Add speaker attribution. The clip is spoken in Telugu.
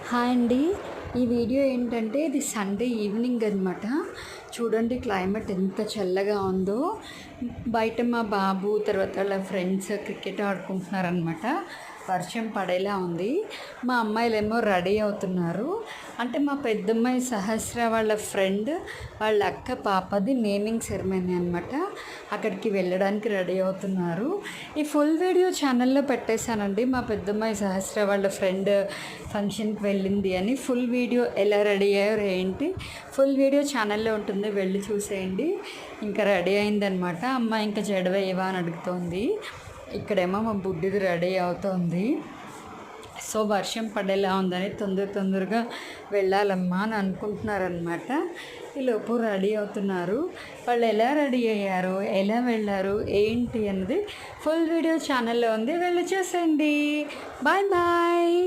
Speaker 1: హాయ్ అండి. ఈ వీడియో ఏంటంటే ఇది సండే ఈవినింగ్ అనమాట. చూడండి క్లైమేట్ ఎంత చల్లగా ఉందో. బయట మా బాబు తర్వాత వాళ్ళ ఫ్రెండ్స్ క్రికెట్ ఆడుకుంటున్నారనమాట. వర్షం పడేలా ఉంది. మా అమ్మాయిలేమో రెడీ అవుతున్నారు. అంటే మా పెద్దమ్మాయి సహస్ర వాళ్ళ ఫ్రెండ్ వాళ్ళ అక్క పాపది నేమింగ్ సెరమనీ అనమాట. అక్కడికి వెళ్ళడానికి రెడీ అవుతున్నారు. ఈ ఫుల్ వీడియో ఛానల్లో పెట్టేశానండి. మా పెద్దమ్మాయి సహస్ర వాళ్ళ ఫ్రెండ్ ఫంక్షన్కి వెళ్ళింది అని ఫుల్ వీడియో ఎలా రెడీ అయ్యారో ఏంటి ఫుల్ వీడియో ఛానల్లో ఉంటుంది, వెళ్ళి చూసేయండి. ఇంకా రెడీ అయిందనమాట. అమ్మ ఇంకా జడవేయవా అని అడుగుతోంది. ఇక్కడేమో మా బుడ్డిది రెడీ అవుతోంది. సో వర్షం పడేలా ఉందని తొందరగా వెళ్ళాలమ్మా అని అనుకుంటున్నారనమాట. ఈలోపు రెడీ అవుతున్నారు. వాళ్ళు ఎలా రెడీ అయ్యారు, ఎలా వెళ్ళారు ఏంటి అన్నది ఫుల్ వీడియో ఛానల్లో ఉంది, వెళ్ళి చూసేయండి. Bye bye.